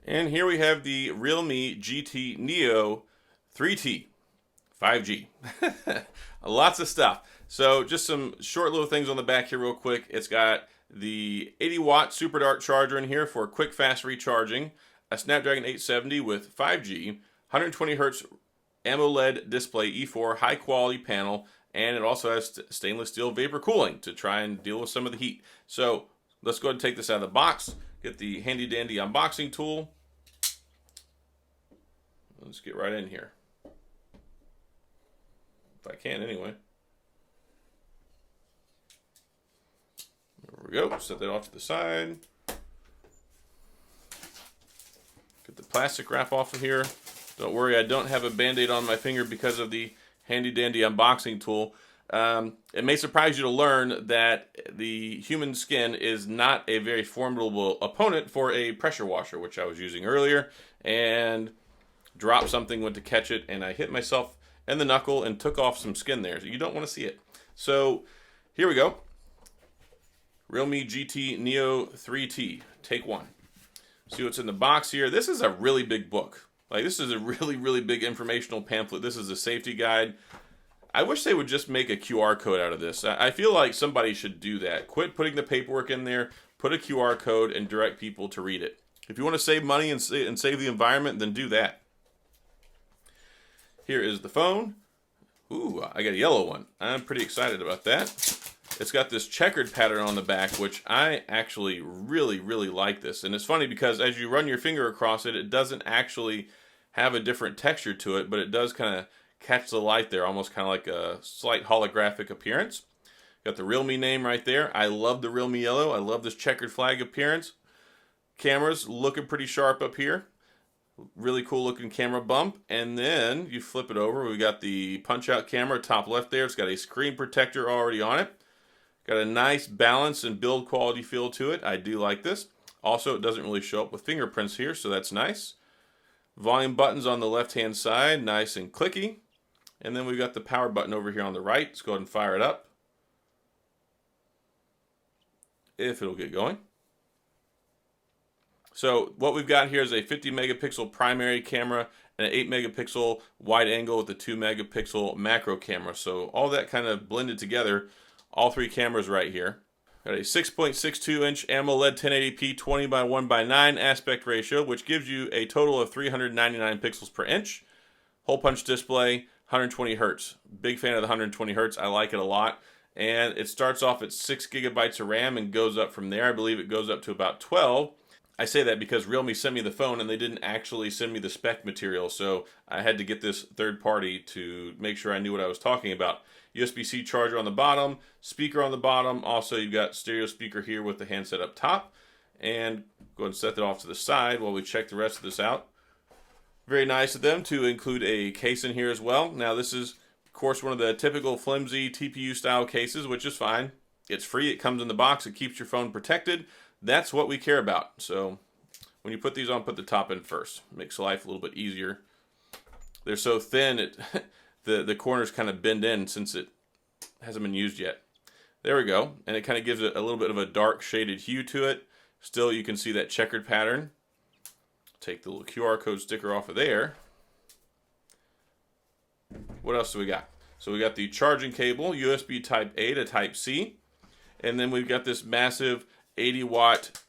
And here we have the Realme GT Neo 3T 5G. Lots of stuff. So just some short little things on the back here real quick. It's got the 80 watt super dark charger in here for quick fast recharging, a Snapdragon 870 with 5G, 120 hertz Amoled display E4 high quality panel, and it also has stainless steel vapor cooling to try and deal with some of the heat. So let's go ahead and take this out of the box, get the handy dandy unboxing tool. Let's get right in here. If I can anyway. There we go. Set that off to the side. Get the plastic wrap off of here. Don't worry, I don't have a band-aid on my finger because of the handy-dandy unboxing tool. It may surprise you to learn that the human skin is not a very formidable opponent for a pressure washer, which I was using earlier, and dropped something, went to catch it, and I hit myself in the knuckle and took off some skin there. You don't want to see it. So here we go. Realme GT Neo 3T, take one. See what's in the box here. This is a really big book. Like, this is a really, really big informational pamphlet. This is a safety guide. I wish they would just make a QR code out of this. I feel like somebody should do that. Quit putting the paperwork in there. Put a QR code and direct people to read it. If you want to save money and save the environment, then do that. Here is the phone. Ooh, I got a yellow one. I'm pretty excited about that. It's got this checkered pattern on the back, which I actually really, really like this. And it's funny because as you run your finger across it, it doesn't actually have a different texture to it, but it does kind of catch the light there, almost kind of like a slight holographic appearance. Got the Realme name right there. I love the Realme yellow. I love this checkered flag appearance. Cameras looking pretty sharp up here. Really cool looking camera bump. And then you flip it over. We got the punch out camera top left there. It's got a screen protector already on it. Got a nice balance and build quality feel to it. I do like this. Also, it doesn't really show up with fingerprints here, so that's nice. Volume buttons on the left-hand side, nice and clicky. And then we've got the power button over here on the right. Let's go ahead and fire it up. If it'll get going. So what we've got here is a 50 megapixel primary camera and an 8 megapixel wide angle with a 2 megapixel macro camera. So all that kind of blended together. All three cameras right here. Got a 6.62 inch AMOLED 1080p 20 by 1 by 9 aspect ratio, which gives you a total of 399 pixels per inch. Hole punch display, 120 hertz. Big fan of the 120 hertz. I like it a lot. And it starts off at 6 gigabytes of RAM and goes up from there. I believe it goes up to about 12. I say that because Realme sent me the phone and they didn't actually send me the spec material, so I had to get this third party to make sure I knew what I was talking about. USB-C charger on the bottom, speaker on the bottom. Also, you've got stereo speaker here with the handset up top. And go ahead and set that off to the side while we check the rest of this out. Very nice of them to include a case in here as well. Now, this is, of course, one of the typical flimsy TPU-style cases, which is fine. It's free. It comes in the box. It keeps your phone protected. That's what we care about. So when you put these on, put the top in first. Makes life a little bit easier. They're so thin, the corners kind of bend in since it hasn't been used yet. There we go. And it kind of gives it a little bit of a dark shaded hue to it. Still, you can see that checkered pattern. Take the little QR code sticker off of there. What else do we got? So we got the charging cable, USB Type A to Type C. And then we've got this massive 80 watt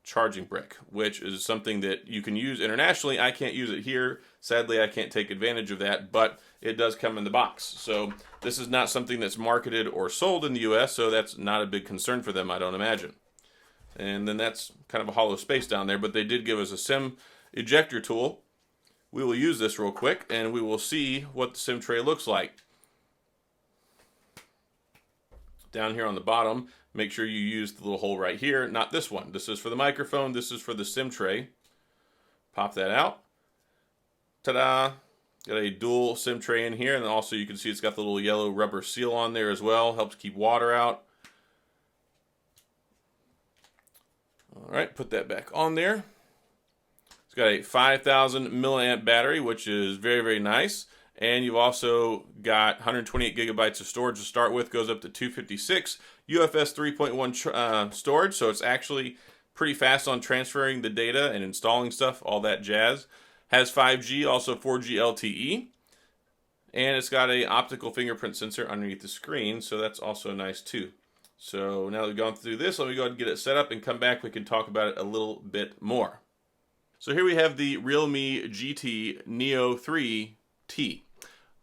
charging brick, which is something that you can use internationally. I can't use it here. Sadly, I can't take advantage of that, but it does come in the box. So this is not something that's marketed or sold in the US, so that's not a big concern for them, I don't imagine. And then that's kind of a hollow space down there, but they did give us a SIM ejector tool. We will use this real quick, and we will see what the SIM tray looks like. Down here on the bottom, make sure you use the little hole right here, not this one. This is for the microphone, this is for the SIM tray. Pop that out. Ta-da! Got a dual SIM tray in here, and then also you can see it's got the little yellow rubber seal on there as well. Helps keep water out. All right, put that back on there. It's got a 5,000 milliamp battery, which is very, very nice. And you've also got 128 gigabytes of storage to start with, goes up to 256. UFS 3.1 storage, so it's actually pretty fast on transferring the data and installing stuff, all that jazz. Has 5G, also 4G LTE. And it's got a optical fingerprint sensor underneath the screen, so that's also nice too. So now that we've gone through this, let me go ahead and get it set up and come back. We can talk about it a little bit more. So here we have the Realme GT Neo 3T.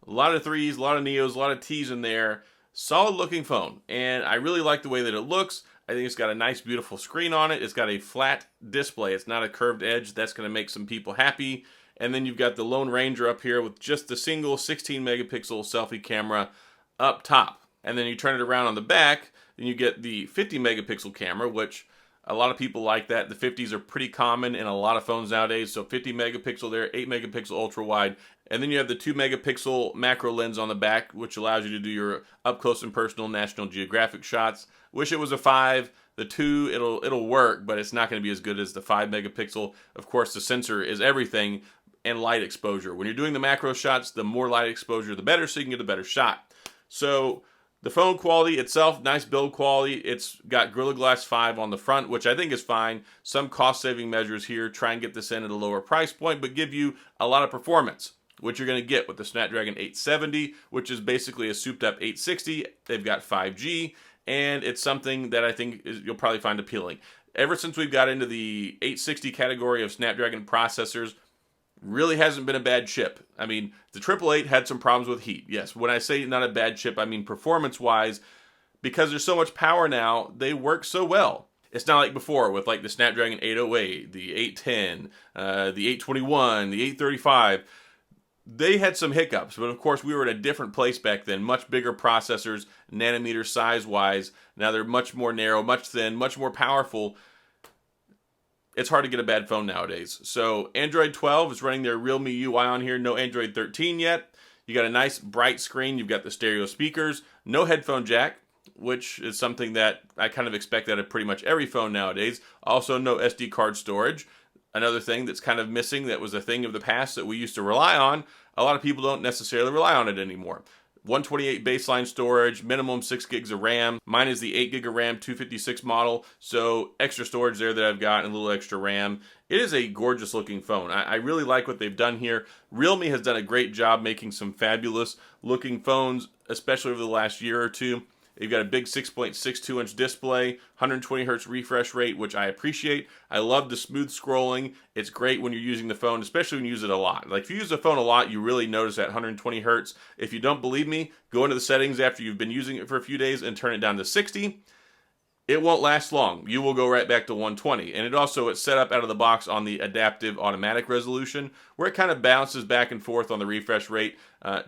A lot of 3s, a lot of Neos, a lot of Ts in there. Solid looking phone, and I really like the way that it looks. I think it's got a nice, beautiful screen on it. It's got a flat display. It's not a curved edge. That's going to make some people happy. And then you've got the Lone Ranger up here with just the single 16 megapixel selfie camera up top. And then you turn it around on the back, and you get the 50 megapixel camera, which a lot of people like that. The 50s are pretty common in a lot of phones nowadays. So 50 megapixel there, 8 megapixel ultra wide. And then you have the 2 megapixel macro lens on the back, which allows you to do your up close and personal National Geographic shots. Wish it was a 5. The 2, it'll work, but it's not going to be as good as the 5 megapixel. Of course, the sensor is everything, and light exposure. When you're doing the macro shots, the more light exposure, the better, so you can get a better shot. So the phone quality itself, nice build quality. It's got Gorilla Glass 5 on the front, which I think is fine. Some cost-saving measures here. Try and get this in at a lower price point, but give you a lot of performance, which you're going to get with the Snapdragon 870, which is basically a souped-up 860. They've got 5G, and it's something that I think you'll probably find appealing. Ever since we've got into the 860 category of Snapdragon processors, really hasn't been a bad chip. I mean, the 888 had some problems with heat. Yes, when I say not a bad chip, I mean performance-wise, because there's so much power now, they work so well. It's not like before with like the Snapdragon 808, the 810, the 821, the 835. They had some hiccups, but of course we were at a different place back then. Much bigger processors, nanometer size-wise. Now they're much more narrow, much thin, much more powerful. It's hard to get a bad phone nowadays. So Android 12 is running their Realme UI on here. No Android 13 yet. You got a nice bright screen. You've got the stereo speakers. No headphone jack, which is something that I kind of expect out of pretty much every phone nowadays. Also no SD card storage. Another thing that's kind of missing that was a thing of the past that we used to rely on. A lot of people don't necessarily rely on it anymore. 128 baseline storage, minimum 6 gigs of RAM. Mine is the 8 gig of RAM 256 model, so extra storage there that I've got and a little extra RAM. It is a gorgeous looking phone. I really like what they've done here. Realme has done a great job making some fabulous looking phones, especially over the last year or two. You've got a big 6.62 inch display, 120 hertz refresh rate, which I appreciate. I love the smooth scrolling. It's great when you're using the phone, especially when you use it a lot. Like if you use the phone a lot, you really notice that 120 hertz. If you don't believe me, go into the settings after you've been using it for a few days and turn it down to 60. It won't last long. You will go right back to 120. And it's set up out of the box on the adaptive automatic resolution, where it kind of bounces back and forth on the refresh rate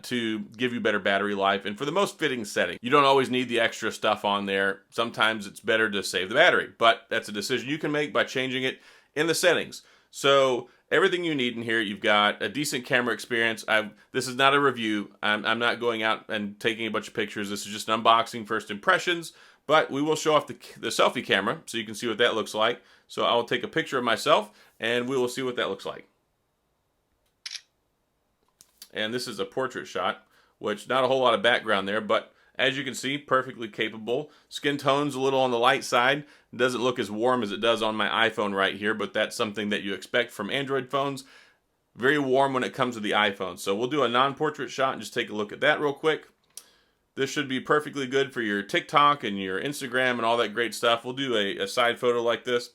to give you better battery life. And for the most fitting setting, you don't always need the extra stuff on there. Sometimes it's better to save the battery, but that's a decision you can make by changing it in the settings. So everything you need in here. You've got a decent camera experience. This is not a review. I'm not going out and taking a bunch of pictures. This is just an unboxing, first impressions. But we will show off the selfie camera so you can see what that looks like. So I will take a picture of myself and we will see what that looks like. And this is a portrait shot, which not a whole lot of background there, but as you can see, perfectly capable. Skin tone's a little on the light side. It doesn't look as warm as it does on my iPhone right here, but that's something that you expect from Android phones. Very warm when it comes to the iPhone. So we'll do a non-portrait shot and just take a look at that real quick. This should be perfectly good for your TikTok and your Instagram and all that great stuff. We'll do a side photo like this.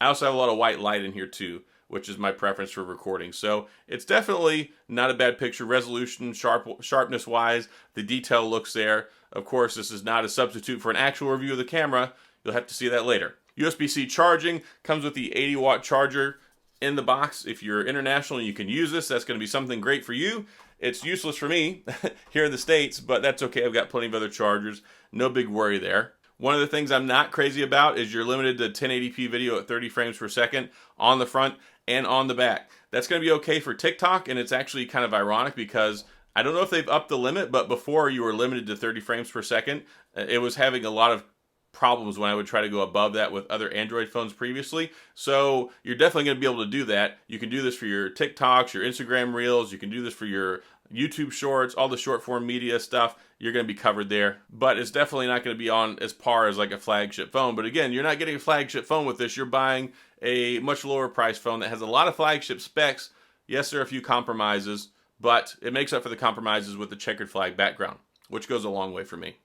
I also have a lot of white light in here too, which is my preference for recording. So it's definitely not a bad picture. Resolution, sharpness wise, the detail looks there. Of course, this is not a substitute for an actual review of the camera. You'll have to see that later. USB-C charging comes with the 80-watt charger in the box. If you're international and you can use this, that's going to be something great for you. It's useless for me here in the States, but that's okay. I've got plenty of other chargers. No big worry there. One of the things I'm not crazy about is you're limited to 1080p video at 30 frames per second on the front and on the back. That's going to be okay for TikTok, and it's actually kind of ironic because I don't know if they've upped the limit, but before you were limited to 30 frames per second. It was having a lot of problems when I would try to go above that with other Android phones previously. So you're definitely going to be able to do that. You can do this for your TikToks, your Instagram Reels. You can do this for your YouTube Shorts, all the short form media stuff, you're going to be covered there. But it's definitely not going to be on as par as like a flagship phone. But again, you're not getting a flagship phone with this. You're buying a much lower price phone that has a lot of flagship specs. Yes, there are a few compromises, but it makes up for the compromises with the checkered flag background, which goes a long way for me.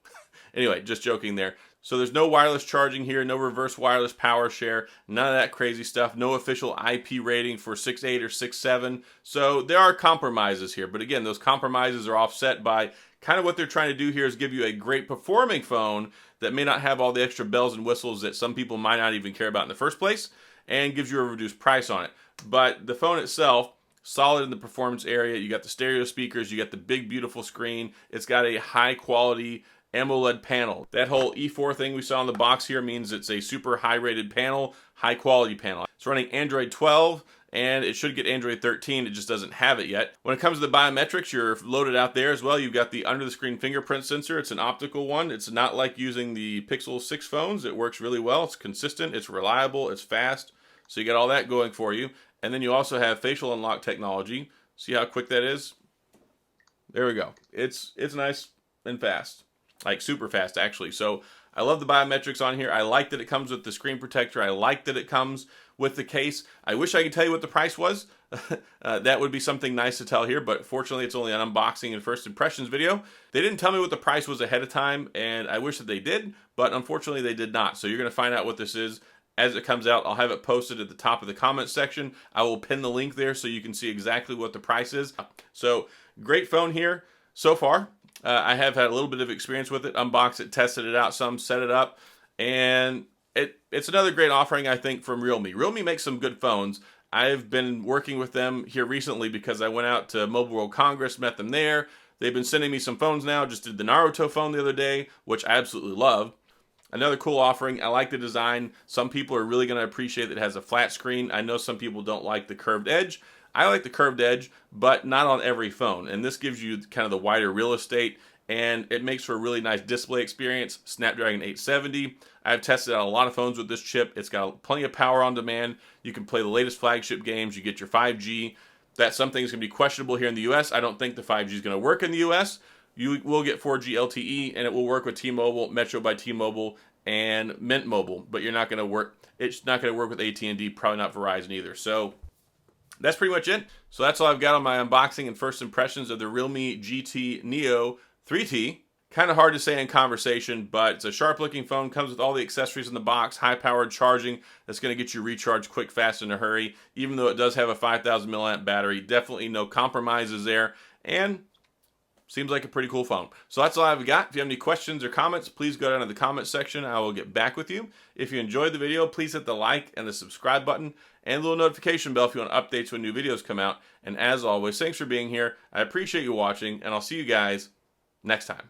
Anyway, just joking there. So there's no wireless charging here, no reverse wireless power share, none of that crazy stuff, no official IP rating for 6.8 or 6.7. So there are compromises here. But again, those compromises are offset by kind of what they're trying to do here is give you a great performing phone that may not have all the extra bells and whistles that some people might not even care about in the first place, and gives you a reduced price on it. But the phone itself, solid in the performance area. You got the stereo speakers, you got the big beautiful screen. It's got a high quality Amoled panel. That whole E4 thing we saw in the box here means it's a super high rated panel, high quality panel. It's running Android 12 and it should get Android 13, it just doesn't have it yet. When it comes to the biometrics, you're loaded out there as well. You've got the under the screen fingerprint sensor. It's an optical one. It's not like using the Pixel 6 phones. It works really well. It's consistent, it's reliable, it's fast. So you got all that going for you. And then you also have facial unlock technology. See how quick that is? There we go. It's nice and fast. Like super fast, actually. So I love the biometrics on here. I like that it comes with the screen protector. I like that it comes with the case. I wish I could tell you what the price was. That would be something nice to tell here, but fortunately it's only an unboxing and first impressions video. They didn't tell me what the price was ahead of time, and I wish that they did, but unfortunately they did not. So you're going to find out what this is as it comes out. I'll have it posted at the top of the comment section. I will pin the link there so you can see exactly what the price is. So great phone here so far. I have had a little bit of experience with it, unboxed it, tested it out some, set it up, and it's another great offering, I think, from Realme. Realme makes some good phones. I've been working with them here recently because I went out to Mobile World Congress, met them there. They've been sending me some phones now. Just did the Naruto phone the other day, which I absolutely love. Another cool offering. I like the design. Some people are really going to appreciate that it has a flat screen. I know some people don't like the curved edge. I like the curved edge, but not on every phone. And this gives you kind of the wider real estate, and it makes for a really nice display experience. Snapdragon 870. I've tested out a lot of phones with this chip. It's got plenty of power on demand. You can play the latest flagship games. You get your 5G. That's something that's going to be questionable here in the US. I don't think the 5G is going to work in the US. You will get 4G LTE, and it will work with T-Mobile, Metro by T-Mobile, and Mint Mobile. But you're not going to work. It's not going to work with AT&T. Probably not Verizon either. So that's pretty much it. So that's all I've got on my unboxing and first impressions of the Realme GT Neo 3T. Kind of hard to say in conversation, but it's a sharp looking phone, comes with all the accessories in the box, high powered charging that's going to get you recharged quick, fast, in a hurry. Even though it does have a 5,000 milliamp battery, definitely no compromises there, and seems like a pretty cool phone. So that's all I've got. If you have any questions or comments, please go down to the comment section. I will get back with you. If you enjoyed the video, please hit the like and the subscribe button and the little notification bell if you want updates when new videos come out. And as always, thanks for being here. I appreciate you watching, and I'll see you guys next time.